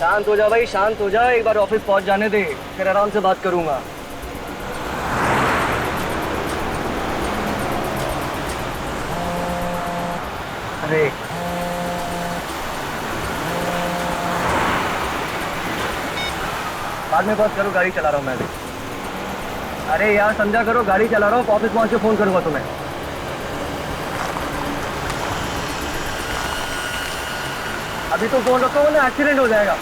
शांत हो जा भाई, शांत हो जा। एक बार ऑफिस पहुंच जाने दे, फिर आराम से बात करूंगा। अरे बाद में बात करो, गाड़ी चला रहा हूँ मैं अभी। अरे यार समझा करो, गाड़ी चला रहा हूँ, ऑफिस पहुंच के फोन करूंगा तुम्हें। अभी तो फोन रखो ना, एक्सीडेंट हो जाएगा।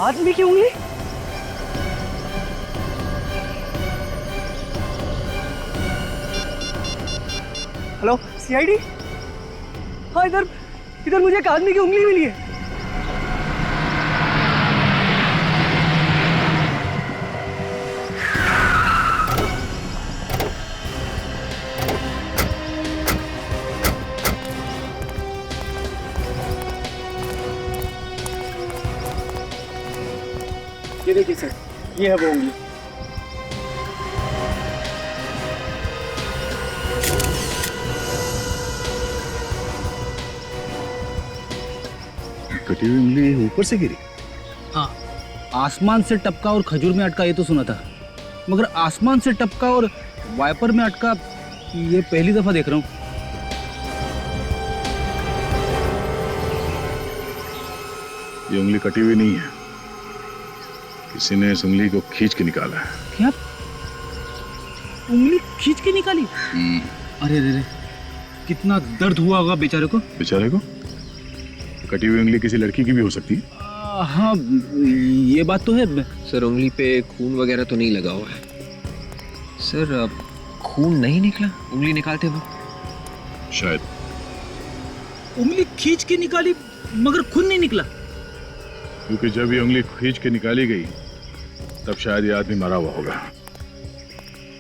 आदमी की उंगली? Hello CID? हाँ, इधर इधर मुझे एक आदमी की उंगली मिली है। ये देखिए सर, ये है वो उंगली। कटी हुई उंगली ऊपर से गिरी? हाँ, आसमान से टपका और खजूर में अटका ये तो सुना था, मगर आसमान से टपका और वाइपर में अटका ये पहली दफा देख रहा हूँ। ये उंगली कटी हुई नहीं है, किसी ने इस उंगली को खींच के निकाला है। क्या? उंगली खींच के निकाली? अरे अरे अरे, कितना दर्द हुआ होगा बेचारे को। बेचारे को? कटी हुई उंगली किसी लड़की की भी हो सकती है। हाँ, ये बात तो है। सर उंगली पे खून वगैरह तो नहीं लगा हुआ है। सर खून नहीं निकला उंगली निकालते वक्त? शायद। उंगली खींच के निकाली मगर खून नहीं निकला? क्योंकि जब ये उंगली खींच के निकाली गई तब शायद ये आदमी मरा हुआ होगा।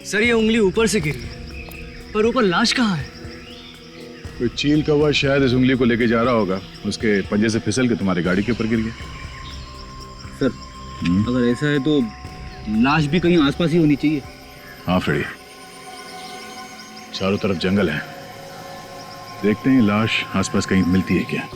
सर ये उंगली ऊपर से गिरी है, पर ऊपर लाश कहाँ है? कोई चील का हुआ शायद इस उंगली को लेके जा रहा होगा, उसके पंजे से फिसल के तुम्हारी गाड़ी के ऊपर गिर गया। सर अगर ऐसा है तो लाश भी कहीं आसपास ही होनी चाहिए। हाँ फ्रेडी, चारों तरफ जंगल है, देखते हैं लाश आसपास कहीं मिलती है क्या।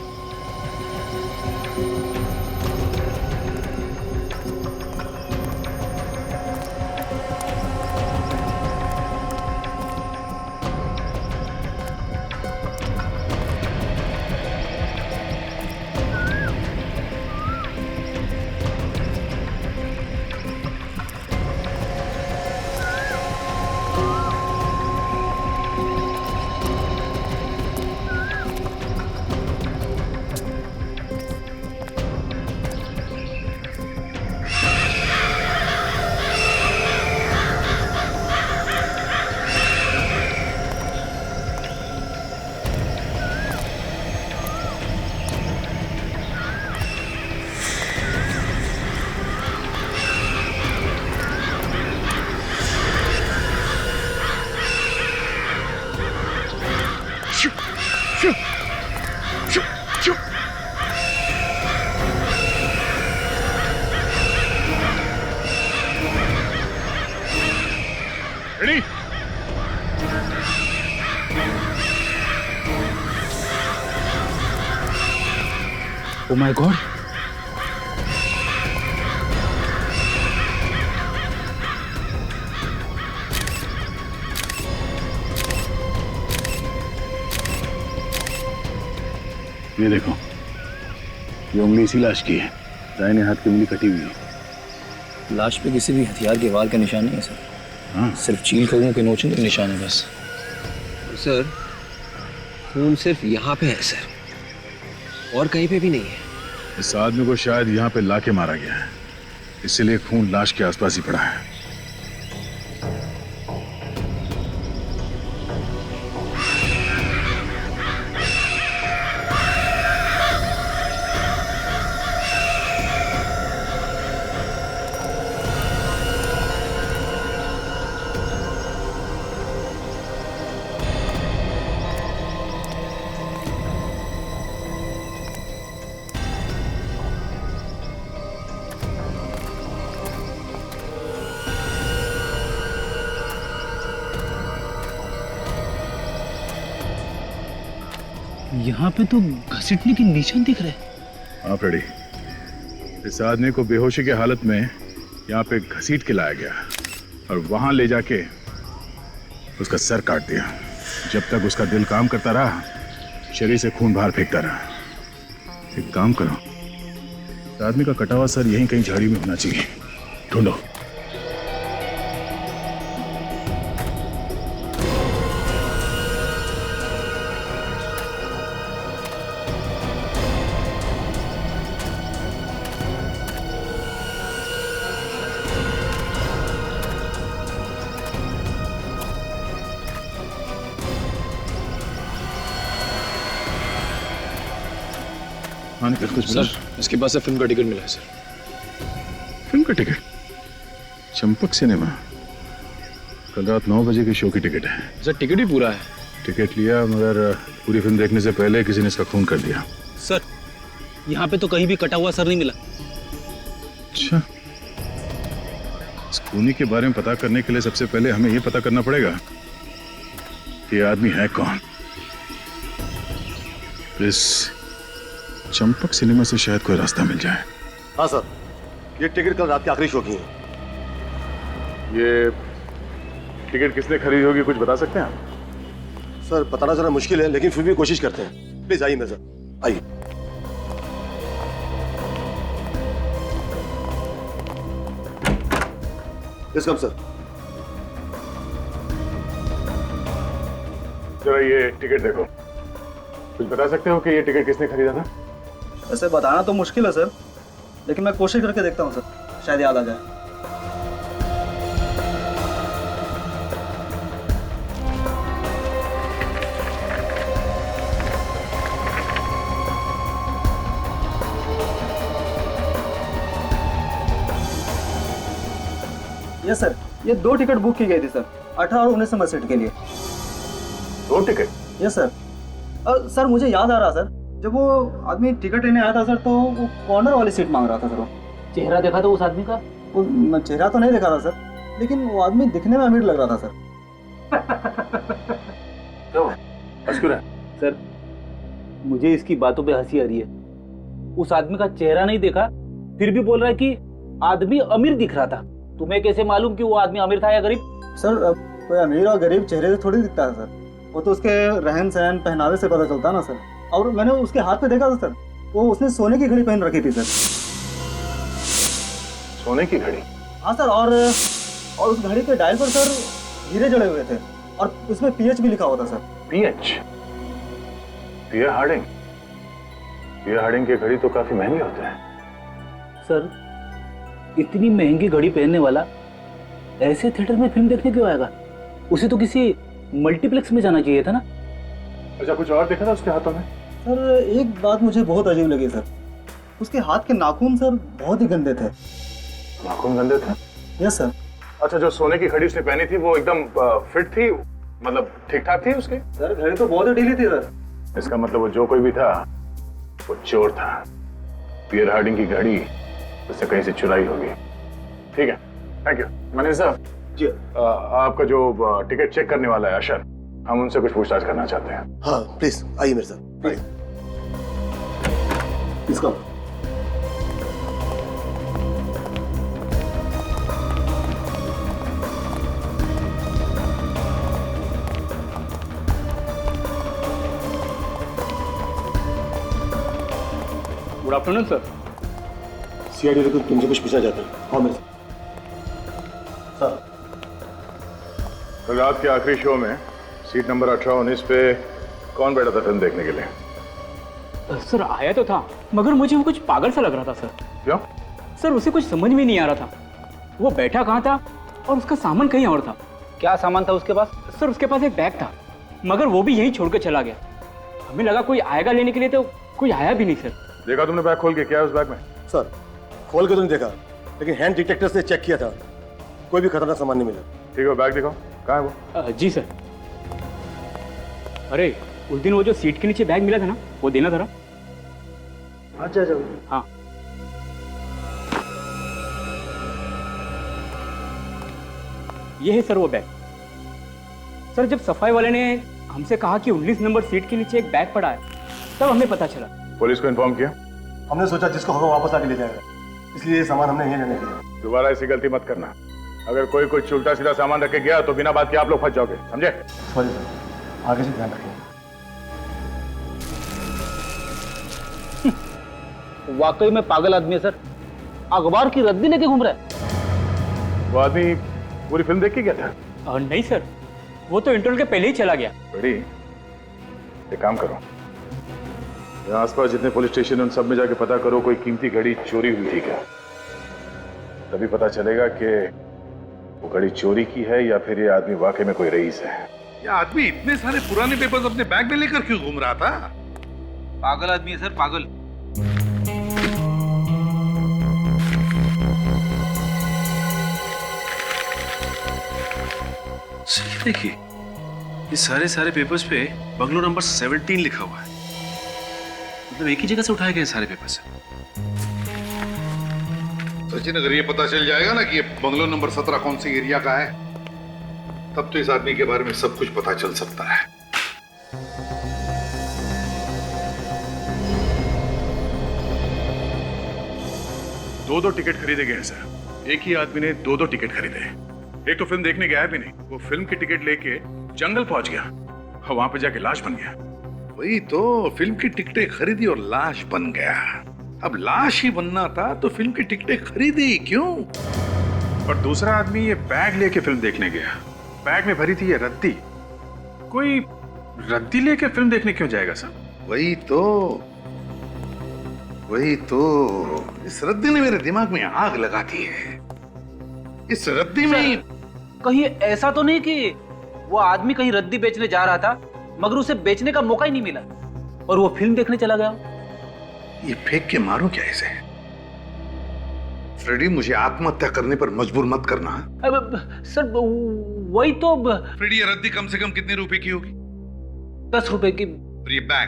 रेडी? ओ माय गॉड, ये देखो, ये उंगली इसी लाश की है, दाहिने हाथ की उंगली कटी हुई है। लाश पे किसी भी हथियार के वार का निशान नहीं है सर। हाँ, सिर्फ चील कौओं के नोचने के निशान है बस। सर खून सिर्फ यहाँ पे है सर, और कहीं पे भी नहीं है। इस आदमी को शायद यहाँ पे लाके मारा गया है, इसीलिए खून लाश के आसपास ही पड़ा है। यहाँ पे तो घसीटने के निशान दिख रहे हैं। हाँ फ्रेडी, इस आदमी को बेहोशी की हालत में यहाँ पे घसीट के लाया गया और वहां ले जाके उसका सर काट दिया। जब तक उसका दिल काम करता रहा, शरीर से खून बाहर फेंकता रहा। एक काम करो, इस आदमी का कटा हुआ सर यहीं कहीं झाड़ी में होना चाहिए, ढूंढो। हाँ निकल, कुछ बोलो। सर इसके पास से फिल्म का टिकट मिला है सर। फिल्म का टिकट? चंपक सिनेमा? कल रात 9 बजे के शो की टिकट है। सर टिकट ही पूरा है। टिकट लिया, मगर पूरी फिल्म देखने से पहले किसी ने इसका खून कर दिया। सर यहाँ पे तो कहीं भी कटा हुआ सर नहीं मिला। अच्छा, इस खूनी के बारे में पता करने के लिए सबसे पहले हमें यह पता करना पड़ेगा कि ये आदमी है कौन। इस चंपक सिनेमा से शायद कोई रास्ता मिल जाए। हाँ सर, ये टिकट कल रात के आखिरी शो की है। ये टिकट किसने खरीदी होगी, कुछ बता सकते हैं आप? सर बताना जरा मुश्किल है, लेकिन फिर भी कोशिश करते हैं। प्लीज आइए मेरे साथ, आइए। Yes come sir. जरा ये टिकट देखो, कुछ बता सकते हो कि ये टिकट किसने खरीदा था? वैसे बताना तो मुश्किल है सर, लेकिन मैं कोशिश करके देखता हूँ सर, शायद याद आ जाए। यस सर, ये 2 टिकट बुक की गई थी सर, 18 और 19 नंबर सीट के लिए। 2 टिकट? Yes sir. सर मुझे याद आ रहा सर, जब वो आदमी टिकट लेने आया था सर, तो वो कॉर्नर वाली सीट मांग रहा था सर। वो चेहरा देखा था उस आदमी का? वो चेहरा तो नहीं देखा था सर, लेकिन वो आदमी दिखने में अमीर लग रहा था सर। सर मुझे इसकी बातों पे हंसी आ रही है। उस आदमी का चेहरा नहीं देखा, फिर भी बोल रहा है कि आदमी अमीर दिख रहा था। तुम्हें कैसे मालूम कि वो आदमी अमीर था या गरीब? सर कोई अमीर और गरीब चेहरे से थोड़ी दिखता है सर, वो तो उसके रहन सहन पहनावे से पता चलता है ना सर। और मैंने उसके हाथ पे देखा था सर, वो उसने सोने की घड़ी पहन रखी थी सर। सोने की घड़ी? हाँ सर, और उस घड़ी के डायल पर सर हीरे जड़े हुए थे, और उसमें PH भी लिखा हुआ था सर। PH? पियर हार्डिंग? पियर हार्डिंग की घड़ी तो काफी महंगे होते हैं। सर इतनी महंगी घड़ी पहनने वाला ऐसे थिएटर में फिल्म देखने क्यों आएगा? उसे तो किसी मल्टीप्लेक्स में जाना चाहिए था ना। अच्छा, कुछ और देखा था उसके हाथों में? सर एक बात मुझे बहुत अजीब लगी सर, उसके हाथ के नाखून सर बहुत ही गंदे थे। नाखून गंदे थे? Yes sir. अच्छा, जो सोने की घड़ी उसने पहनी थी वो एकदम फिट थी, मतलब ठीक ठाक थी उसकी? सर घड़ी तो बहुत ही ढीली थी सर। इसका मतलब वो जो कोई भी था वो चोर था। पियर हार्डिंग की घड़ी उससे कहीं से चुराई होगी। ठीक है, थैंक यू। मैनेजर साहब जी। आपका जो टिकट चेक करने वाला है अशर, हम उनसे कुछ पूछताछ करना चाहते हैं। हाँ प्लीज आइए मेरे साथ। इसका गुड आफ्टरनून सर। CID को तुमसे कुछ पूछना चाहता हूँ। हाँ मेरे साथ। सर कल रात के आखिरी शो में सीट नंबर 18-19 पे कौन बैठा था फिल्म देखने के लिए? सर आया तो था, मगर मुझे वो कुछ पागल सा लग रहा था सर। क्यों? सर उसे कुछ समझ में नहीं आ रहा था, वो बैठा कहाँ था और उसका सामान कहीं और था। क्या सामान था उसके पास? सर उसके पास एक बैग था, मगर वो भी यहीं छोड़ के चला गया। हमें लगा कोई आएगा लेने के लिए, तो कोई आया भी नहीं सर। देखा तुमने बैग खोल के? क्या है उस बैग में? सर खोल के तो नहीं देखा, लेकिन हैंड डिटेक्टर से चेक किया था, कोई भी खतरनाक सामान नहीं मिला। ठीक है, बैग दिखाओ, कहाँ है वो? जी सर। अरे उस दिन वो जो सीट के नीचे बैग मिला था ना, वो देना था। अच्छा अच्छा। हाँ ये है सर वो बैग। सर जब सफाई वाले ने हमसे कहा कि 19 नंबर सीट के नीचे एक बैग पड़ा है, तब हमें पता चला। पुलिस को इन्फॉर्म किया? हमने सोचा जिसको होगा वापस आके ले जाएगा, इसलिए ये सामान हमने यहीं रहने दिया। दोबारा ऐसी गलती मत करना। अगर कोई कुछ उल्टा सीधा सामान रख के गया तो बिना बात के आप लोग फंस जाओगे, समझे? सॉरी सर, आगे से ध्यान रखेंगे। वाकई में पागल आदमी है सर, अखबार की रद्दी लेके घूम रहा है। वो आदमी पूरी फिल्म देख के गया था? नहीं सर, वो तो इंटरवल के पहले ही चला गया। बड़ी एक काम करो, यहाँ आसपास जितने पुलिस स्टेशन उन सब में जाके पता करो कोई कीमती घड़ी चोरी हुई थी क्या। तभी पता चलेगा कि वो घड़ी चोरी की है या फिर ये आदमी वाकई में कोई रईस है। ये आदमी इतने सारे पुराने पेपर्स अपने बैग में लेकर क्यों घूम रहा था? पागल आदमी है सर, पागल। सर देखिए, ये सारे पेपर्स पे बंगलो नंबर 17 लिखा हुआ है। मतलब एक ही जगह से उठाए गए सारे पेपर्स। सचिन, अगर ये पता चल जाएगा ना कि ये बंगलो नंबर 17 कौन सी एरिया का है, तब तो इस आदमी के बारे में सब कुछ पता चल सकता है। दो टिकट खरीदे गए हैं सर। एक ही आदमी ने दो टिकट खरीदे। एक तो फिल्म देखने गया भी नहीं, वो फिल्म की टिकट लेके जंगल पहुंच गया और वहां पे जाके लाश बन गया। वही तो, फिल्म की टिकटें खरीदी और लाश बन गया। अब लाश ही बनना था तो फिल्म की टिकटें खरीदी क्यों? और दूसरा आदमी ये बैग लेके फिल्म देखने गया। बैग में भरी थी ये रद्दी। कोई रद्दी लेके फिल्म देखने क्यों जाएगा सर? वही तो इस रद्दी ने मेरे दिमाग में आग लगा दी है। इस रद्दी में कहीं ऐसा तो नहीं कि वो आदमी कहीं रद्दी बेचने जा रहा था मगर उसे बेचने का मौका ही नहीं मिला और वो फिल्म देखने चला गया? ये फेंक के मारूं क्या इसे? फ्रेडी, मुझे आत्महत्या करने पर मजबूर मत करना। सर वही तो। फ्रेडी, ये रद्दी कम से कम कितने रुपए की होगी? 10 रुपए की। और ये बैग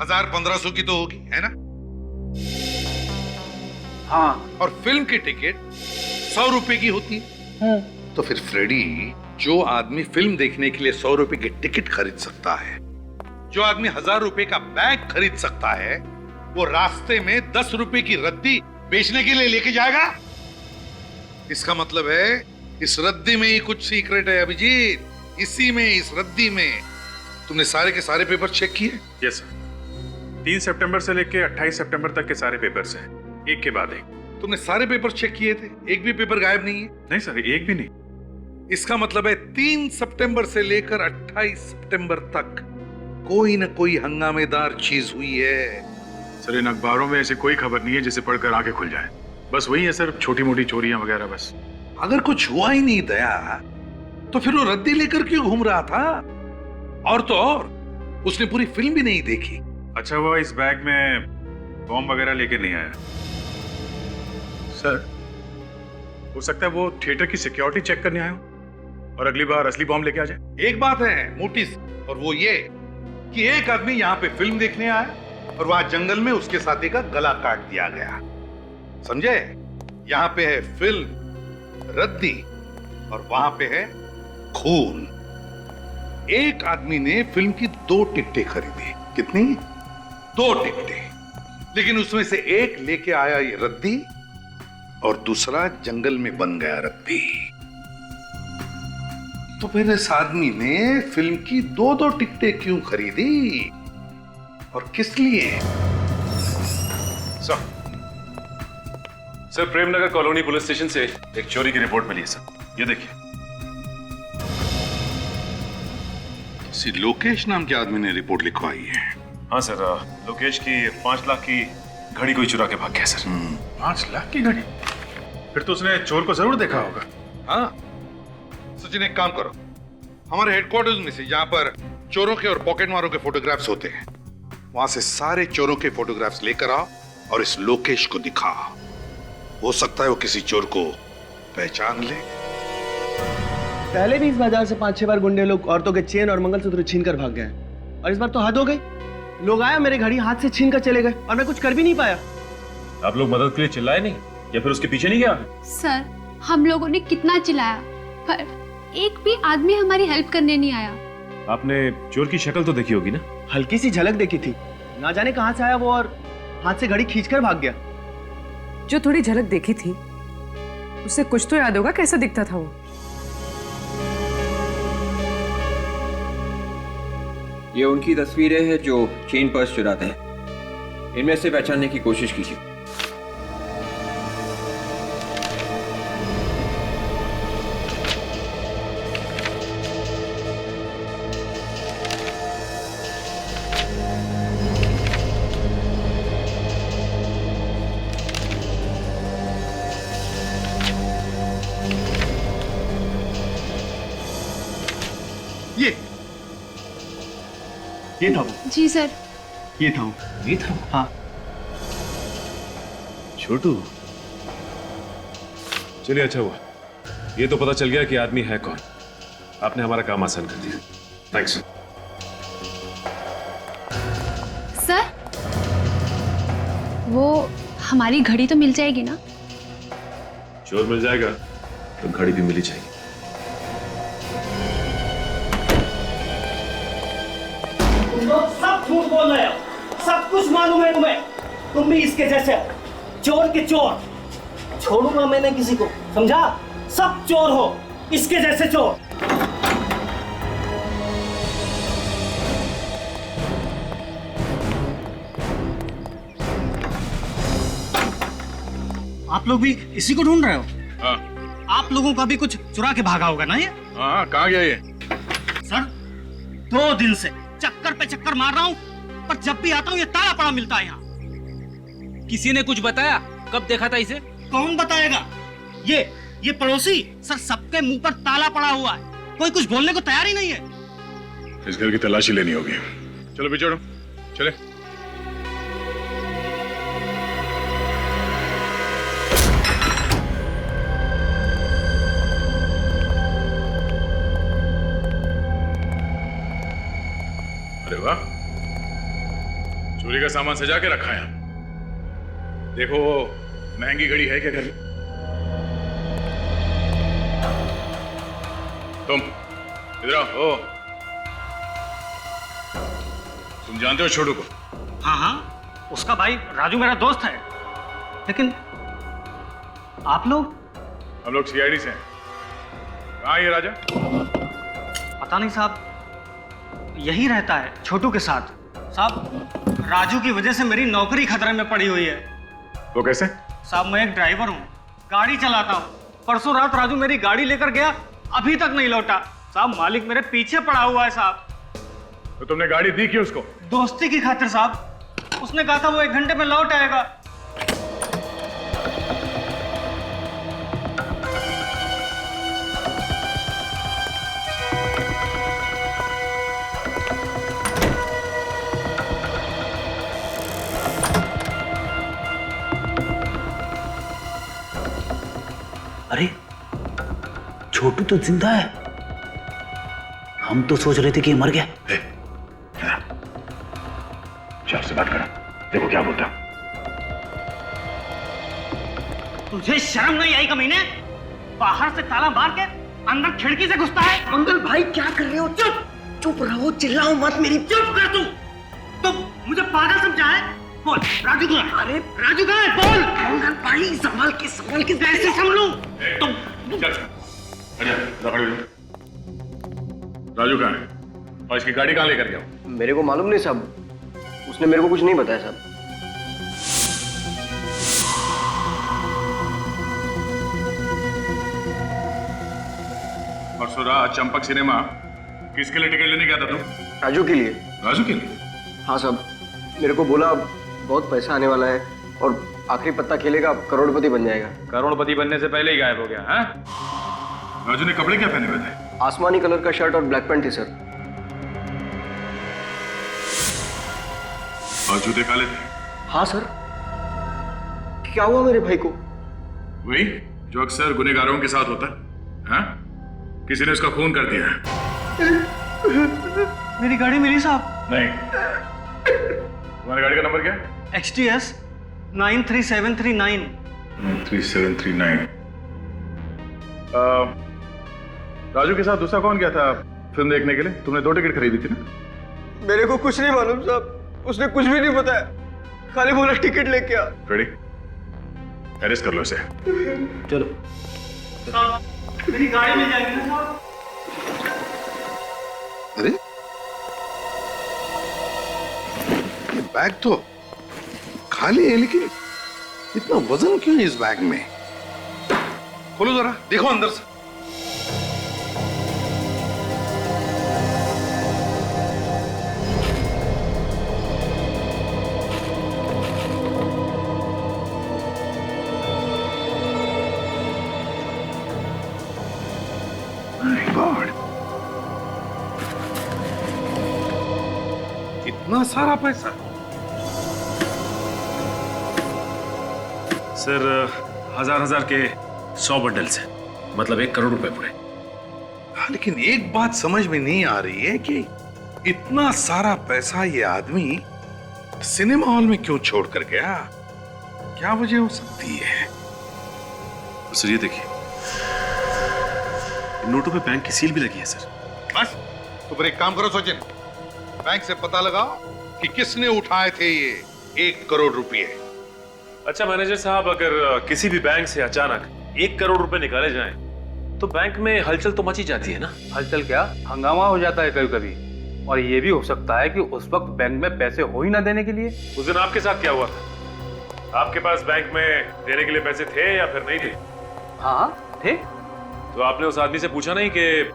1000-1500 की तो होगी, है ना? हाँ। और फिल्म की टिकट 100 रुपए की होती है। तो फिर फ्रेडी, जो आदमी फिल्म देखने के लिए 100 रुपए की टिकट खरीद सकता है, जो आदमी 1000 रुपए का बैग खरीद सकता है, वो रास्ते में 10 रुपए की रद्दी बेचने के लिए लेके जाएगा? इसका मतलब है इस रद्दी में ही कुछ सीक्रेट है अभिजीत। इसी में, इस रद्दी में। तुमने सारे के सारे पेपर चेक किए? Yes sir. 3 सितंबर से लेके 28 सितंबर तक के सारे पेपर्स हैं, एक के बाद एक। तुमने सारे पेपर चेक किए थे? एक भी पेपर गायब नहीं है? नहीं सर, एक भी नहीं। इसका मतलब है 3 सितंबर से लेकर 28 सितंबर तक कोई न कोई हंगामेदार चीज हुई है। सर, इन अखबारों में ऐसी कोई खबर नहीं है जिसे पढ़कर आंखें खुल जाए। बस वही है सर, छोटी मोटी चोरियां वगैरह बस। अगर कुछ हुआ ही नहीं दया, तो फिर वो रद्दी लेकर क्यों घूम रहा था? और तो और, उसने पूरी फिल्म भी नहीं देखी। अच्छा हुआ इस बैग में बॉम्ब वगैरह लेके नहीं आया। सर, हो सकता है वो थिएटर की सिक्योरिटी चेक करने आया हो और अगली बार असली बॉम्ब लेके आ जाए। एक बात है मोटी, और वो ये कि एक आदमी यहाँ पे फिल्म देखने आया और वहां जंगल में उसके साथी का गला काट दिया गया। समझे? यहाँ पे है फिल्म, रद्दी, और वहां पे है खून। एक आदमी ने फिल्म की 2 टिकटें खरीदी। कितनी? 2 टिकटें। लेकिन उसमें से एक लेके आया ये रद्दी और दूसरा जंगल में बन गया रद्दी। तो फिर इस आदमी ने फिल्म की 2 टिकटें क्यों खरीदी और किस लिए? Sir, Premnagar colony police station से एक चोरी की रिपोर्ट मिली है सर। ये देखिए। किसी लोकेश नाम के आदमी ने रिपोर्ट लिखवाई है। हाँ सर, लोकेश की 5 लाख की घड़ी कोई चुरा के भाग गया सर। 5 लाख की घड़ी? फिर तो उसने चोर को जरूर देखा होगा। हाँ सचिन, एक काम करो, हमारे हेडक्वार्टर्स में से जहां पर चोरों के और पॉकेटमारों के फोटोग्राफ्स होते हैं, वहां से सारे चोरों के फोटोग्राफ्स लेकर आओ और इस लोकेश को दिखाओ। हो सकता है वो किसी चोर को पहचान ले। पहले भी इस बाजार से 5-6 बार गुंडे लोग औरतों के चेन और मंगलसूत्र छीन कर भाग गए, और इस बार तो हद हो गई। लोग आया, मेरे घड़ी हाथ से छीन कर चले गए और मैं कुछ कर भी नहीं पाया। आप लोग मदद के लिए चिल्लाए नहीं या फिर उसके पीछे नहीं गया? सर, हम लोगों ने कितना चिल्लाया पर एक भी आदमी हमारी हेल्प करने नहीं आया। आपने चोर की शक्ल तो देखी होगी ना? हल्की सी झलक देखी थी, ना जाने कहां से आया वो और हाथ से घड़ी खींचकर भाग गया। जो थोड़ी झलक देखी थी उससे कुछ तो याद होगा कैसा दिखता था वो। ये उनकी तस्वीरें हैं जो चेन पर्स चुराते हैं। इनमें से पहचानने की कोशिश कीजिए। ये था वो। जी सर। ये था वो। ये था। हाँ। छोटू, चलिए अच्छा हुआ, ये तो पता चल गया कि आदमी है कौन। आपने हमारा काम आसान कर दिया। थैंक्स। सर वो हमारी घड़ी तो मिल जाएगी ना? चोर मिल जाएगा तो घड़ी भी मिली जाएगी। तुम लोग सब झूठ बोल रहे हो, सब कुछ मालूम है तुम्हें। तुम भी इसके जैसे हो, चोर के चोर। छोड़ूंगा मैंने किसी को, समझा? सब चोर हो, इसके जैसे चोर। आप लोग भी इसी को ढूंढ रहे हो? हाँ। आप लोगों का भी कुछ चुरा के भागा होगा ना ये? हाँ, कहाँ गया ये? सर 2 दिन से चक्कर पे चक्कर मार रहा हूँ, पर जब भी आता हूँ ये ताला पड़ा मिलता है यहाँ। किसी ने कुछ बताया? कब देखा था इसे? कौन बताएगा? ये पड़ोसी। सर सबके मुंह पर ताला पड़ा हुआ है, कोई कुछ बोलने को तैयार ही नहीं है। इस घर की तलाशी लेनी होगी। चलो बिछोड़ो, चले। अरे वाह, चोरी का सामान सजा के रखा है। देखो महंगी घड़ी है क्या घर में? तुम इधर आओ। ओ, तुम जानते हो छोटू को? हाँ हाँ, उसका भाई राजू मेरा दोस्त है। लेकिन आप लोग? हम लोग सीआईडी से हैं। कहाँ है ये राजा? पता नहीं साहब, यही रहता है छोटू के साथ। साहब राजू की वजह से मेरी नौकरी खतरे में पड़ी हुई है। वो कैसे? साहब मैं एक ड्राइवर हूँ, गाड़ी चलाता हूँ। परसों रात राजू मेरी गाड़ी लेकर गया, अभी तक नहीं लौटा। साहब मालिक मेरे पीछे पड़ा हुआ है साहब। तो तुमने गाड़ी दी क्यों उसको? दोस्ती की खातिर साहब। उसने कहा था वो 1 घंटे में लौट आएगा। अरे छोटू तो जिंदा है। हम तो सोच रहे थे कि ये मर गया। चार से बात करो, देखो क्या बोलता। तुझे शर्म नहीं आई कमीने? बाहर से ताला मार के अंदर खिड़की से घुसता है। मंगल भाई क्या कर रहे हो? चुप चुप रहो, चिल्लाओ मत। मेरी चुप कर तू मुझे पागल समझा है? बोल राजू कहाँ है? अरे राजू कहाँ है? बोल। मंगल भाई संभाल के कैसे संभलूं? तुम राजू कहाँ है और इसकी गाड़ी कहाँ लेकर गया? मेरे को मालूम नहीं साहब, उसने मेरे को कुछ नहीं बताया साहब। परसों रात चंपक सिनेमा किसके लिए टिकट लेने गया था तुम? राजू के लिए। राजू के लिए? हाँ साहब, मेरे को बोला बहुत पैसा आने वाला है और आखिरी पत्ता खेलेगा करोड़पति बन जाएगा। करोड़पति बनने से पहले ही गायब हो गया है? राजू ने कपड़े क्या पहने हुए थे? आसमानी कलर का शर्ट और ब्लैक पैंट थी सर। और जूते काले थे? हाँ सर। क्या हुआ मेरे भाई को? वही जो अक्सर गुनहगारों के साथ होता है। हाँ? किसी ने उसका खून कर दिया है। मेरी गाड़ी मिली साहब? नहीं। तुम्हारी गाड़ी का नंबर क्या है? XTS 93739। 93739। राजू के साथ दूसरा कौन गया था फिल्म देखने के लिए? तुमने 2 टिकट खरीदी थी ना? मेरे को कुछ नहीं मालूम साहब। उसने कुछ भी नहीं बताया, खाली बोला टिकट लेके आ। रेडी, अरेस्ट कर लो इसे। चलो मेरी गाड़ी में जाएंगे ना साहब। अरे ये बैग तो खाली है, लेकिन इतना वजन क्यों है इस बैग में? खोलो जरा, देखो अंदर से। इतना सारा पैसा? सर, हजार के 100 बंडल्स हैं, मतलब 1 करोड़ रुपए पूरे। हाँ, लेकिन एक बात समझ में नहीं आ रही है कि इतना सारा पैसा ये आदमी सिनेमा हॉल में क्यों छोड़ कर गया? क्या वजह हो सकती है? तो सर ये देखिए, इन नोटों पे बैंक की सील भी लगी है सर। बस, तो फिर एक काम करो सचिन, बैंक से पता लगाओ कि किसने उठाए थे ये 1 करोड़ रुपए। अच्छा मैनेजर साहब, अगर किसी भी बैंक से अचानक 1 करोड़ रुपए निकाले जाएं, तो बैंक में हलचल तो मची जाती है ना? हलचल क्या, हंगामा हो जाता है कभी कभी। और ये भी हो सकता है कि उस वक्त बैंक में पैसे हो ही ना देने के लिए। उस दिन आपके साथ क्या हुआ था? आपके पास बैंक में देने के लिए पैसे थे या फिर नहीं थे? हाँ थे। तो आपने उस आदमी से पूछा नहीं कि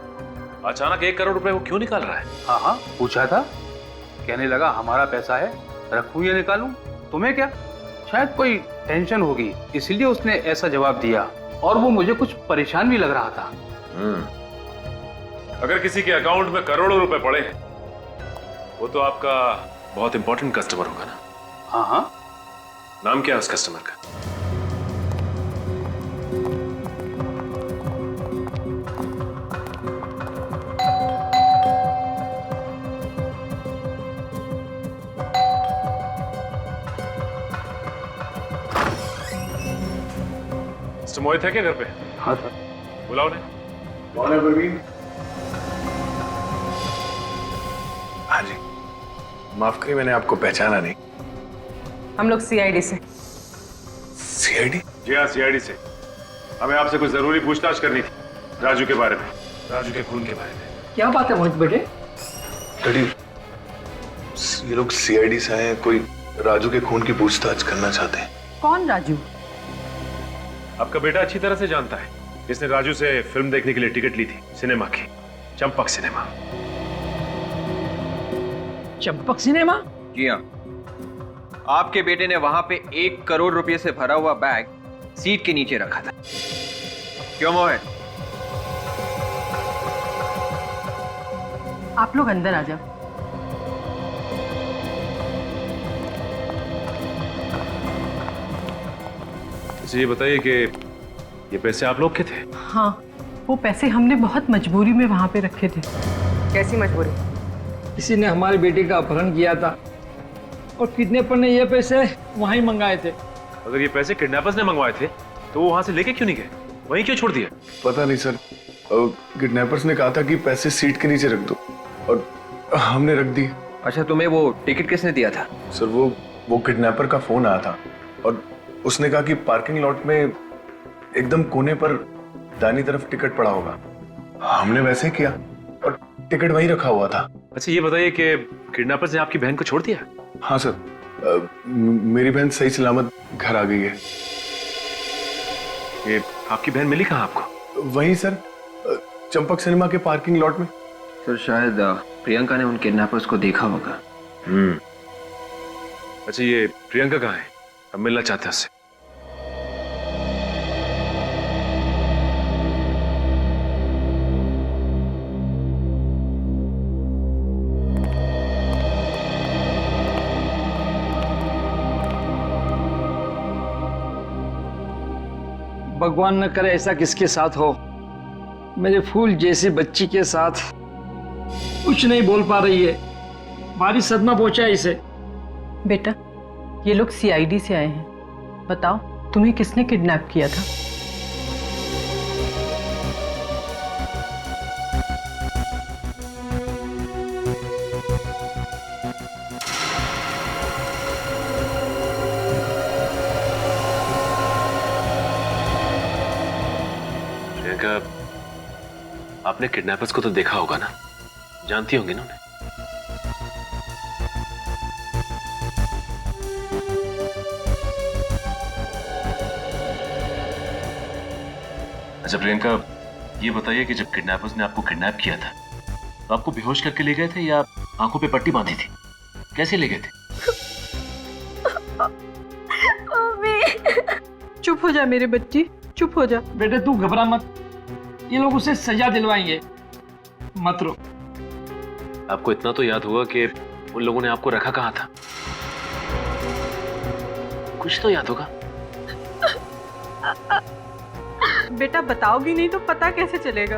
अचानक 1 करोड़ रुपए वो क्यों निकाल रहा है? हाँ पूछा था। कहने लगा हमारा पैसा है, रखूं या निकालूं, तुम्हें क्या? शायद कोई टेंशन होगी, इसलिए उसने ऐसा जवाब दिया। और वो मुझे कुछ परेशान भी लग रहा था। अगर किसी के अकाउंट में करोड़ों रुपए पड़े हैं, वो तो आपका बहुत इंपॉर्टेंट कस्टमर होगा ना? हाँ। नाम क्या है उस कस्टमर का? मिस्टर मोहित है क्या घर पे? हाँ सर। बुलाओ ने। कौन है प्रवीण? हाँ जी, माफ करिए, मैंने आपको पहचाना नहीं। हम लोग सीआईडी से। सीआईडी? जी हाँ, सीआईडी से। हमें आपसे कुछ जरूरी पूछताछ करनी थी, राजू के बारे में, राजू के खून के बारे में। क्या बात है मोहित बेटे? डैडी, ये लोग सीआईडी से आए हैं, कोई राजू के खून की पूछताछ करना चाहते हैं। कौन राजू? आपका बेटा अच्छी तरह से जानता है, इसने राजू से फिल्म देखने के लिए टिकट ली थी, सिनेमा की, चंपक सिनेमा। चंपक सिनेमा? जी हाँ, आपके बेटे ने वहां पे 1 करोड़ रुपए से भरा हुआ बैग सीट के नीचे रखा था। क्यों मोहित? आप लोग अंदर आ जाओ। ये बताइए कि ये पैसे आप लोग के थे? हाँ, वो पैसे हमने बहुत मजबूरी में वहाँ पे रखे थे। कैसी मजबूरी? किसी ने हमारे बेटे का अपहरण किया था और किडनैपर ने ये पैसे वहीं मंगाए थे। अगर ये पैसे किडनैपर्स ने मंगवाए थे, तो वो वहां से लेके क्यों नहीं गए, वहीं क्यों छोड़ दिए? पता नहीं सर, किडनैपर्स ने कहा था कि पैसे सीट के नीचे रख दो और हमने रख दिए। अच्छा, तुम्हें वो टिकट किसने दिया था? सर वो किडनैपर का फोन आया था और उसने कहा कि पार्किंग लॉट में एकदम कोने पर दाहिनी तरफ टिकट पड़ा होगा। हमने वैसे ही किया और टिकट वहीं रखा हुआ था। अच्छा ये बताइए कि किडनैपर्स ने आपकी बहन को छोड़ दिया? हाँ सर, मेरी बहन सही सलामत घर आ गई है। ये आपकी बहन मिली कहाँ आपको? वहीं सर, चंपक सिनेमा के पार्किंग लॉट में। सर शायद प्रियंका ने उन किडनैपर्स को देखा होगा। अच्छा ये प्रियंका कहाँ है? हम मिलना चाहते हैं उससे। भगवान न करे ऐसा किसके साथ हो। मेरे फूल जैसी बच्ची के साथ कुछ नहीं बोल पा रही है, भारी सदमा पहुंचा है इसे। बेटा, ये लोग सीआईडी से आए हैं। बताओ, तुम्हें किसने किडनैप किया था? आपने किडनैपर्स को तो देखा होगा ना, जानती होंगी ना उन्हें। अच्छा प्रियंका, ये बताइए कि जब किडनैपर्स ने आपको किडनैप किया था तो आपको बेहोश करके ले गए थे या आंखों पे पट्टी बांधी थी? कैसे ले गए थे? चुप हो जा मेरे बच्ची, चुप हो जा। बेटे तू घबरा मत, ये लोग उसे सजा दिलवाएंगे, मत रो। आपको इतना तो याद होगा कि उन लोगों ने आपको रखा कहाँ था? कुछ तो याद होगा। बेटा बताओगी नहीं तो पता कैसे चलेगा?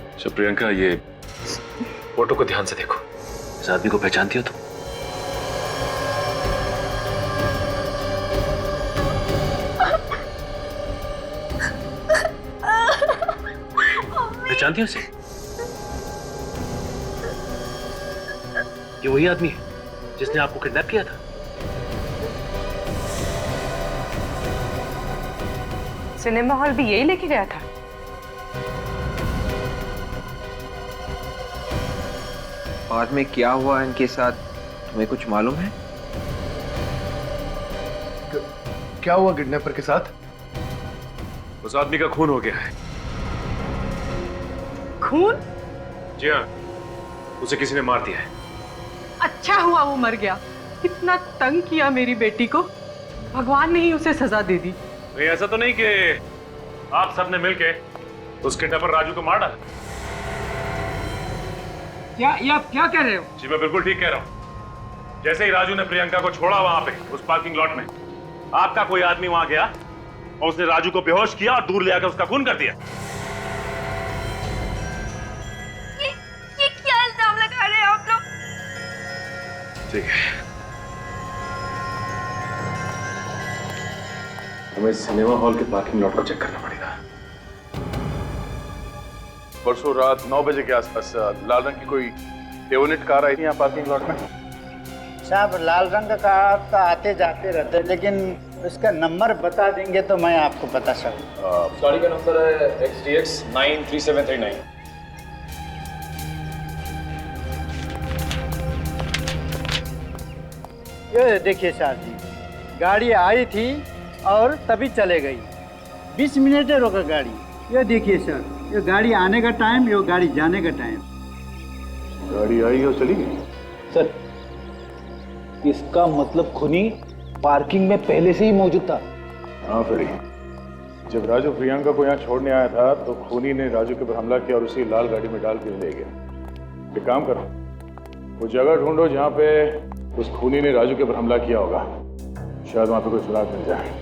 अच्छा प्रियंका, ये फोटो को ध्यान से देखो। इस आदमी को पहचानती हो तुम? पहचानती हो इसे? ये वही आदमी है जिसने आपको किडनैप किया था। सिनेमा हॉल भी यही लेके गया था। बाद में क्या हुआ इनके साथ, तुम्हें कुछ मालूम है? क्या हुआ किडनैपर के साथ? उस आदमी का खून हो गया है। खून? जी हाँ, उसे किसी ने मार दिया है। अच्छा हुआ वो मर गया। कितना तंग किया मेरी बेटी को, भगवान ने ही उसे सजा दे दी। नहीं, ऐसा तो नहीं कि आप सबने मिलके उस किडनैपर राजू को मार डाला? ये आप क्या कह रहे हो? जी मैं बिल्कुल ठीक कह रहा हूँ। जैसे ही राजू ने प्रियंका को छोड़ा वहां पे उस पार्किंग लॉट में, आपका कोई आदमी वहां गया और उसने राजू को बेहोश किया और दूर ले आकर उसका खून कर दिया। ये क्या इल्जाम लगा रहे हैं आप लोग? ठीक है, हमें सिनेमा हॉल के पार्किंग लॉट को चेक करना पड़ेगा। परसों रात 9 बजे के आसपास लाल रंग की कोई डेवोनेट कार आई थी यहाँ पार्किंग लॉट में। साहब लाल रंग का कार तो आते जाते रहते, लेकिन उसका नंबर बता देंगे तो मैं आपको बता सकूँ। गाड़ी का नंबर है XDX 93739। ये देखिए साहब जी, गाड़ी आई थी और तभी चले गई। 20 मिनट रोका गाड़ी। ये देखिए सर, ये गाड़ी आने का टाइम, ये गाड़ी जाने का टाइम। गाड़ी आई और चली गई। सर, इसका मतलब खूनी पार्किंग में पहले से ही मौजूद था। हाँ फ्रेडी, जब राजू प्रियंका को यहाँ छोड़ने आया था तो खूनी ने राजू के ऊपर हमला किया और उसी लाल गाड़ी में डाल के ले गया। एक काम करो, वो जगह ढूंढो जहाँ पे उस खूनी ने राजू के ऊपर हमला किया होगा, शायद वहाँ पे कोई सुराग मिल जाए।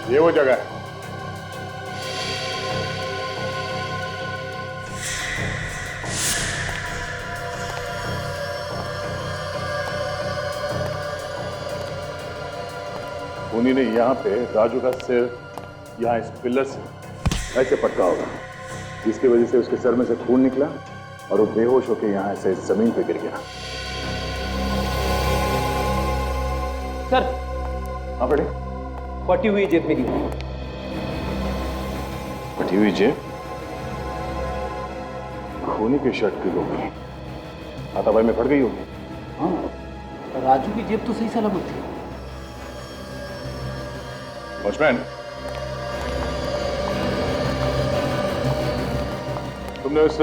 ये वो जगह है। खूनी ने यहाँ पे राजू का सिर यहाँ इस पिलर से ऐसे पटका होगा, जिसकी वजह से उसके सर में से खून निकला और वो बेहोश होकर यहाँ ऐसे जमीन पे गिर गया। सर, हाँ बेटे। फटी हुई जेब मेरी। फटी हुई जेब? खूनी की शर्ट की होगी, हाथापाई में फट गई होगी। हाँ, राजू की जेब तो सही सलामत थी। वॉचमैन, तुमने उस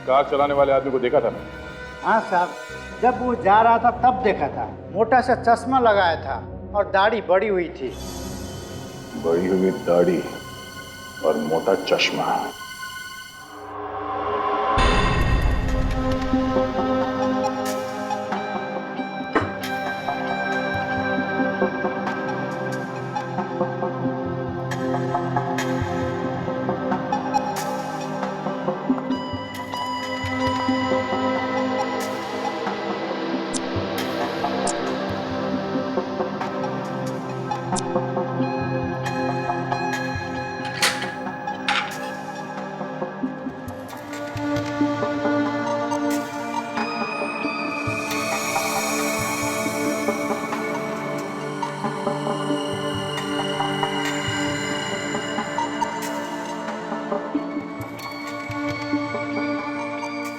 कार चलाने वाले आदमी को देखा था ना? हाँ साहब, जब वो जा रहा था तब देखा था। मोटा सा चश्मा लगाया था और दाढ़ी बड़ी हुई थी। बड़ी हुई दाढ़ी और मोटा चश्मा।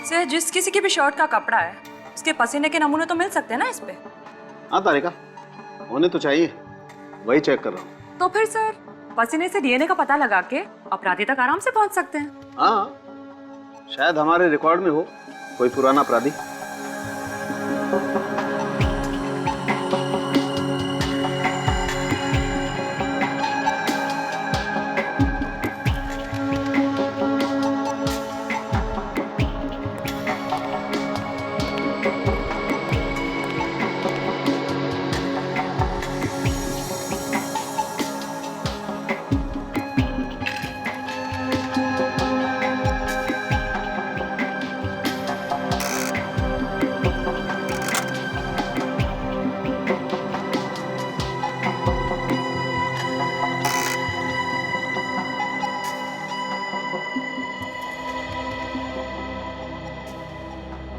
सर, जिस किसी की भी शर्ट का कपड़ा है उसके पसीने के नमूने तो मिल सकते हैं ना इस पे? हाँ तारिका, होने तो चाहिए, वही चेक कर रहा हूँ। तो फिर सर पसीने से डीएनए का पता लगा के अपराधी तक आराम से पहुंच सकते हैं। हाँ, शायद हमारे रिकॉर्ड में हो कोई पुराना अपराधी।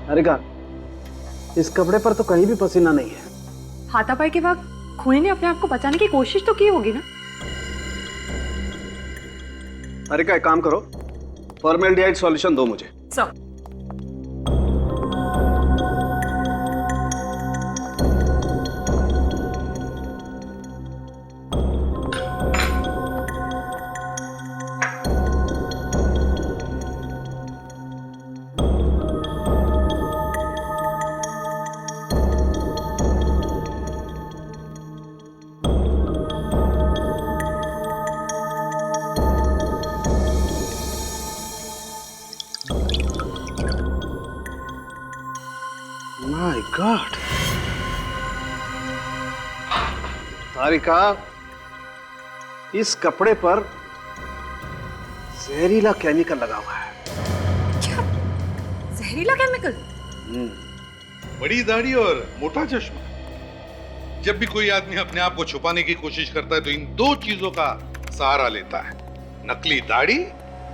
तारिका, इस कपड़े पर तो कहीं भी पसीना नहीं है। हाथापाई के वक्त खूनी ने अपने आप को बचाने की कोशिश तो की होगी ना? तारिका, एक काम करो, फॉर्मेल्डिहाइड सॉल्यूशन दो मुझे। सर, माय गॉड, तारिका, इस कपड़े पर जहरीला केमिकल लगा हुआ है। क्या? जहरीला केमिकल? बड़ी दाढ़ी और मोटा चश्मा। जब भी कोई आदमी अपने आप को छुपाने की कोशिश करता है तो इन दो चीजों का सहारा लेता है, नकली दाढ़ी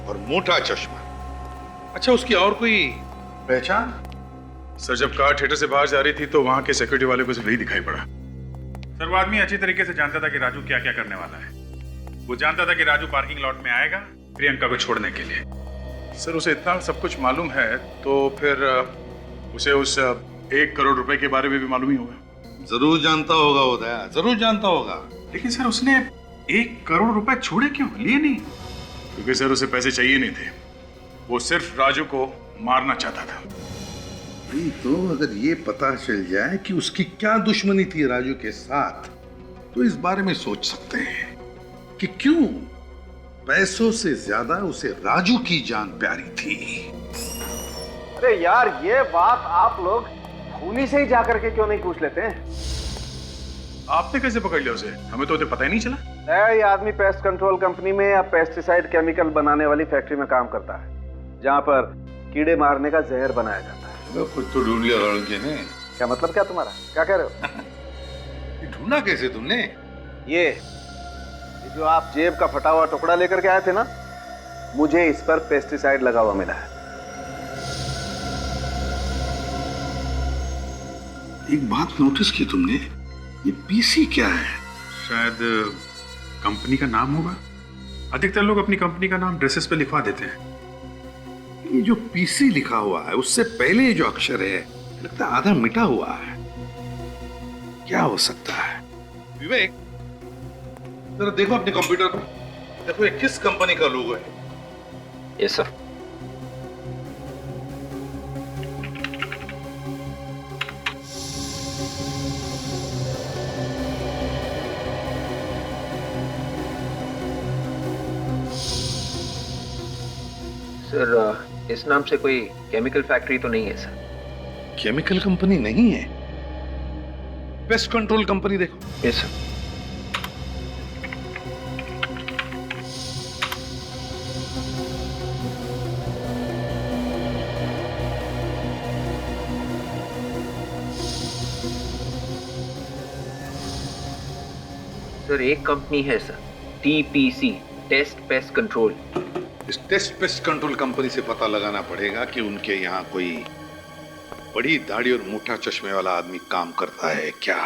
और मोटा चश्मा। अच्छा, उसकी और कोई पहचान? सर, जब कार थिएटर से बाहर जा रही थी तो वहां के सिक्योरिटी वाले को सिर्फ यही दिखाई पड़ा। सर, वो आदमी अच्छी तरीके से जानता था कि राजू क्या क्या करने वाला है। वो जानता था कि राजू पार्किंग लॉट में आएगा प्रियंका को छोड़ने के लिए। सर, उसे इतना सब कुछ मालूम है तो फिर उसे उस 1 करोड़ रुपए के बारे में भी मालूम ही होगा। जरूर जानता होगा वो दया, जरूर जानता होगा। लेकिन सर, उसने 1 करोड़ रुपए छोड़े क्यों, लिए नहीं? क्योंकि सर उसे पैसे चाहिए नहीं थे, वो सिर्फ राजू को मारना चाहता था। तो अगर ये पता चल जाए कि उसकी क्या दुश्मनी थी राजू के साथ, तो इस बारे में सोच सकते हैं कि क्यों पैसों से ज्यादा उसे राजू की जान प्यारी थी। अरे यार, ये बात आप लोग खूनी से ही जाकर के क्यों नहीं पूछ लेते हैं? आपने कैसे पकड़ लिया उसे? हमें तो पता ही नहीं चला। ये आदमी पेस्ट कंट्रोल कंपनी में या पेस्टिसाइड केमिकल बनाने वाली फैक्ट्री में काम करता है, जहाँ पर कीड़े मारने का जहर बनाया जाता है। कुछ तो ढूंढ लिया लड़के ने। क्या मतलब क्या तुम्हारा? क्या कह रहे हो? ढूंढा कैसे तुमने? ये जो आप जेब का फटा हुआ टुकड़ा लेकर के आए थे ना, मुझे इस पर पेस्टिसाइड लगा हुआ मिला है। एक बात नोटिस की तुमने, ये पीसी क्या है? शायद कंपनी का नाम होगा। अधिकतर लोग अपनी कंपनी का नाम ड्रेसेस पे लिखवा देते हैं। ये जो पीसी लिखा हुआ है उससे पहले जो अक्षर है लगता है आधा मिटा हुआ है। क्या हो सकता है? विवेक, जरा देखो अपने कंप्यूटर पर, देखो ये किस कंपनी का लोगो है। Yes sir. सर इस नाम से कोई केमिकल फैक्ट्री तो नहीं है सर? केमिकल कंपनी नहीं है, पेस्ट कंट्रोल कंपनी देखो। Yes sir. सर एक कंपनी है sir, TPC, test pest control. इस टेस्ट पेस्ट कंट्रोल कंपनी से पता लगाना पड़ेगा कि उनके यहाँ कोई बड़ी दाढ़ी और मोटा चश्मे वाला आदमी काम करता है क्या।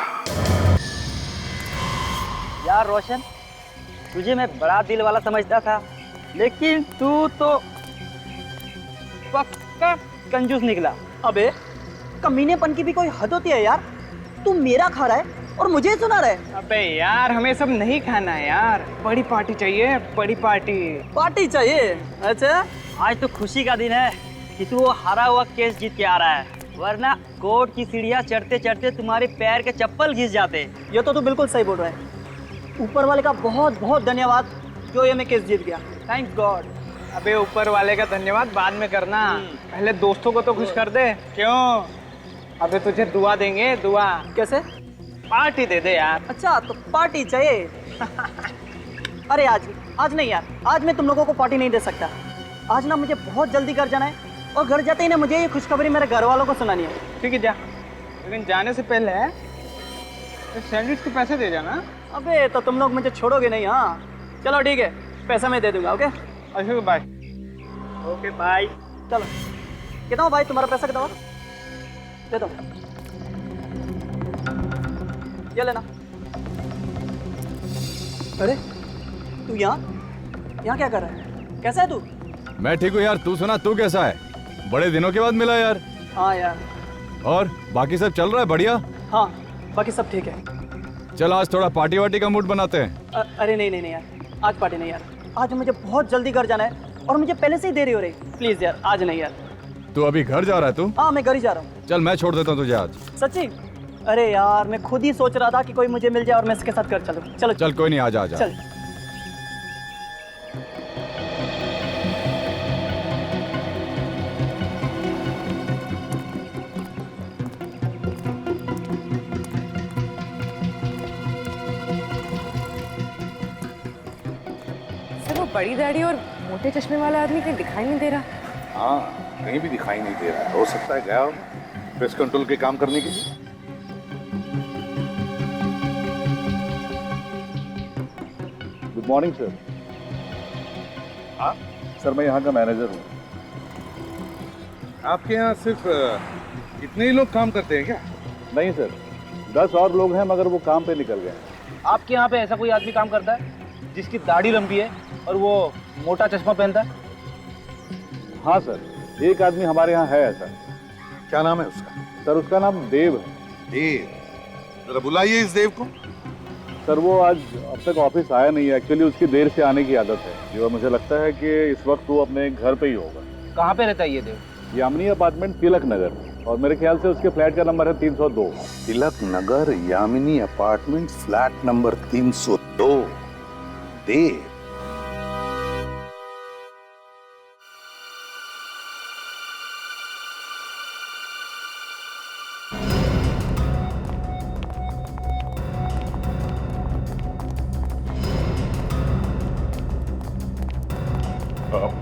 यार रोशन, तुझे मैं बड़ा दिल वाला समझता था, लेकिन तू तो पक्का कंजूस निकला। अबे कमीनेपन की भी कोई हद होती है यार। तू मेरा खा रहा है और मुझे सुना रहा है। अबे यार हमें सब नहीं खाना है यार, बड़ी पार्टी चाहिए, बड़ी पार्टी। पार्टी चाहिए? अच्छा, आज तो खुशी का दिन है कि तू वो हारा हुआ केस जीत के आ रहा है, वरना कोर्ट की सीढ़ियाँ चढ़ते चढ़ते तुम्हारे पैर के चप्पल घिस जाते। ये तो तू बिल्कुल सही बोल रहा है। ऊपर वाले का बहुत बहुत धन्यवाद जो ये मैं केस जीत गया। Thank God. अबे ऊपर वाले का धन्यवाद बाद में करना, पहले दोस्तों को तो खुश कर दे। क्यों? अबे तुझे दुआ देंगे, दुआ। कैसे? पार्टी दे दे यार। अच्छा तो पार्टी चाहिए? अरे आज नहीं यार, आज मैं तुम लोगों को पार्टी नहीं दे सकता। आज ना मुझे बहुत जल्दी घर जाना है और घर जाते ही ना मुझे ये खुशखबरी मेरे घर वालों को सुनानी है। ठीक है जा, लेकिन जाने से पहले सैंडविच के पैसे दे जाना। अबे तो तुम लोग मुझे छोड़ोगे नहीं? हाँ चलो ठीक है, पैसा मैं दे दूंगा। ओके अच्छा बाय। Okay bye. चलो कितना हो भाई तुम्हारा पैसा? कितना हो? दे दो, ये लेना। अरे तू यहाँ क्या कर रहा है? कैसा है तू? मैं ठीक हूँ यार, तू सुना, तू कैसा है? बड़े दिनों के बाद मिला यार। हाँ यार। और बाकी सब चल रहा है बढ़िया? हाँ बाकी सब ठीक है। चल आज थोड़ा पार्टी वार्टी का मूड बनाते हैं। अरे नहीं यार, आज पार्टी नहीं यार। आज मुझे बहुत जल्दी घर जाना है और मुझे पहले से ही देरी हो रही। प्लीज यार आज नहीं यार। तू अभी घर जा रहा है? तू? हाँ मैं घर ही जा रहा हूँ। चल मैं छोड़ देता हूँ तुझे आज। सच्ची? अरे यार मैं खुद ही सोच रहा था कि कोई मुझे मिल जाए और मैं इसके साथ घर चलूँ। चलो चल कोई नहीं, आजा आजा। चल। सर वो बड़ी दाढ़ी और मोटे चश्मे वाला आदमी कहीं दिखाई नहीं दे रहा। हाँ कहीं भी दिखाई नहीं दे रहा। हो सकता है गया हो पेस्ट कंट्रोल के काम करने के लिए। Good morning sir. हाँ सर, मैं यहाँ का मैनेजर हूँ। आपके यहाँ सिर्फ इतने ही लोग काम करते हैं क्या? नहीं सर, 10 और लोग हैं मगर वो काम पे निकल गए। आपके यहाँ पे ऐसा कोई आदमी काम करता है जिसकी दाढ़ी लंबी है और वो मोटा चश्मा पहनता है? हाँ सर, एक आदमी हमारे यहाँ है ऐसा। क्या नाम है उसका? सर उसका नाम देव है। देव? जरा बुलाइए इस देव को। सर वो आज अब तक ऑफिस आया नहीं है। एक्चुअली उसकी देर से आने की आदत है जो मुझे लगता है कि इस वक्त वो अपने घर पे ही होगा। कहाँ पे रहता है ये देव? यामिनी अपार्टमेंट, तिलक नगर, और मेरे ख्याल से उसके फ्लैट का नंबर है 302। Tilak Nagar, Yamini apartment, flat number 302। देव?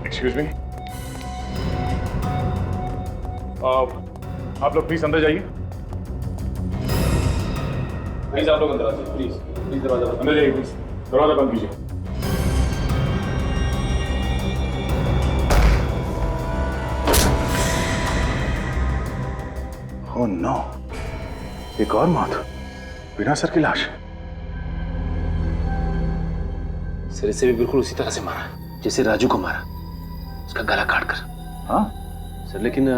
एक्सक्यूज मी, आप लोग प्लीज अंदर जाइए। प्लीज आप लोग अंदर आइए, प्लीज प्लीज दरवाजा अंदर जाइए, प्लीज दरवाजा बंद कीजिए। ओह नो, एक और मौत, बिना सर की लाश। सर इसे भी बिल्कुल उसी तरह से मारा जैसे राजू को मारा, उसका गला काट कर। हाँ सर लेकिन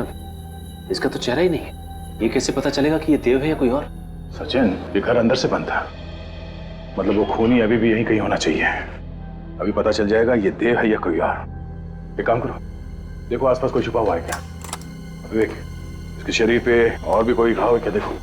इसका तो चेहरा ही नहीं है, ये कैसे पता चलेगा कि ये देव है या कोई और? सचिन, ये घर अंदर से बंद था, मतलब वो खूनी अभी भी यहीं कहीं होना चाहिए। अभी पता चल जाएगा ये देव है या कोई और। एक काम करो, देखो आसपास कोई छुपा हुआ है क्या। विवेक, इसके शरीर पे और भी कोई घाव है क्या, देखो।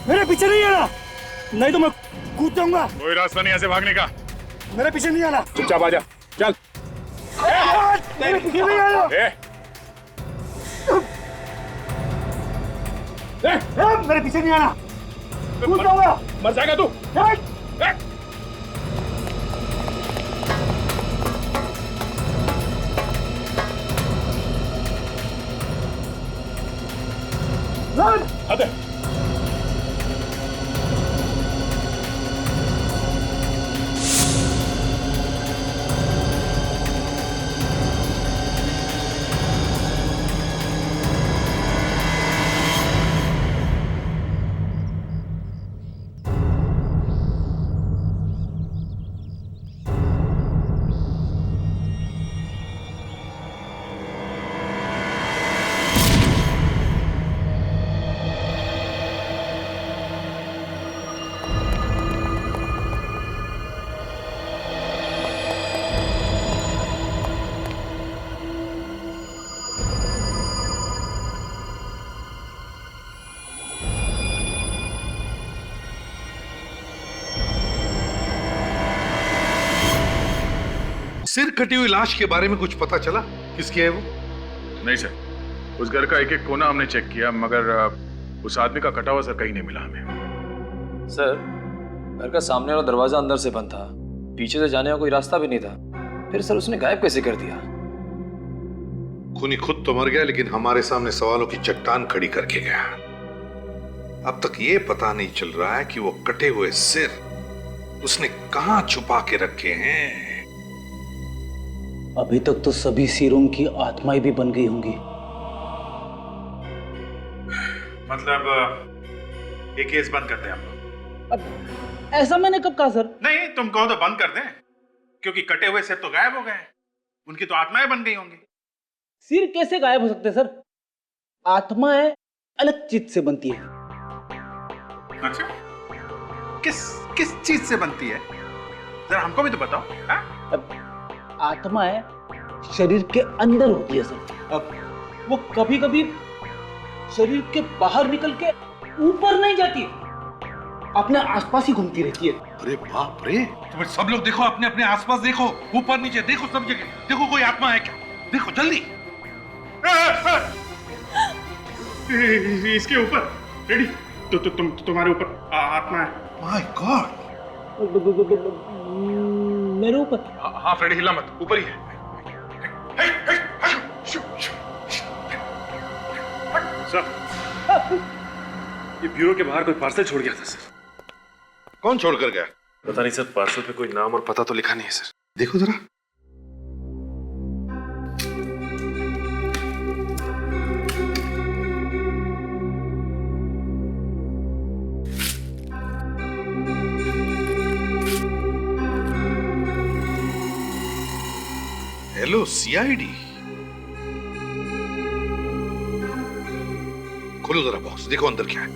मेरे पीछे नहीं आना, नहीं तो मैं कूद जाऊंगा। कोई रास्ता नहीं ऐसे भागने का। मेरे पीछे नहीं आना। चुपचाप आ जा, चल। मेरे पीछे नहीं आना। मेरे पीछे नहीं आना, कूद जाऊंगा। मर जाएगा तू। अबे सिर कटी हुई लाश के बारे में कुछ पता चला? किसकी है वो? नहीं सर, उस घर का एक एक कोना हमने चेक किया, मगर उस आदमी का कटा हुआ सर कहीं नहीं मिला हमें। सर, घर का सामने वाला दरवाजा अंदर से बंद था, पीछे से जाने का कोई रास्ता भी नहीं था। फिर सर उसने गायब कैसे कर दिया? खूनी खुद तो मर गया, लेकिन हमारे सामने सवालों की चट्टान खड़ी करके गया। अब तक ये पता नहीं चल रहा है कि वो कटे हुए सिर उसने कहां छुपा के रखे हैं। अभी तक तो सभी सिरों की आत्माएं भी बन गई होंगी। मतलब ये केस बंद करते हैं हम लोग। अब ऐसा मैंने कब कहा सर? नहीं, तुम कहो तो बंद कर दें, क्योंकि कटे हुए सिर तो गायब हो गए हैं, उनकी तो आत्माएं बन गई होंगी। सिर कैसे गायब हो सकते हैं सर? आत्माएं अलग चीज से बनती है। अच्छा, किस चीज से बनती है? जरा हमको भी तो बताओ। आत्माएं शरीर के अंदर होती है सर। अब वो कभी कभी शरीर के बाहर निकल के ऊपर नहीं जाती, अपने आसपास ही घूमती रहती है। अरे बाप रे, तुम सब लोग देखो, अपने अपने आसपास देखो, ऊपर नीचे देखो, सब जगह देखो, कोई आत्मा है क्या? देखो जल्दी। इसके ऊपर रेडी तो तुम्हारे ऊपर आत्मा है। माय गॉड, मेरे ऊपर? हाँ फ्रेडी, हिला मत, ऊपर ही है। सर, ये ब्यूरो के बाहर कोई पार्सल छोड़ गया था सर। कौन छोड़ कर गया? पता नहीं सर, पार्सल पे कोई नाम और पता तो लिखा नहीं है सर। देखो जरा। हेलो सीआईडी, खोलो जरा बॉक्स, देखो अंदर क्या है।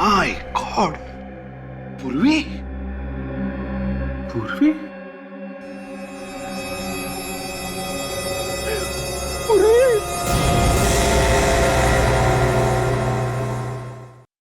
माय गॉड, पूर्वी? पूर्वी?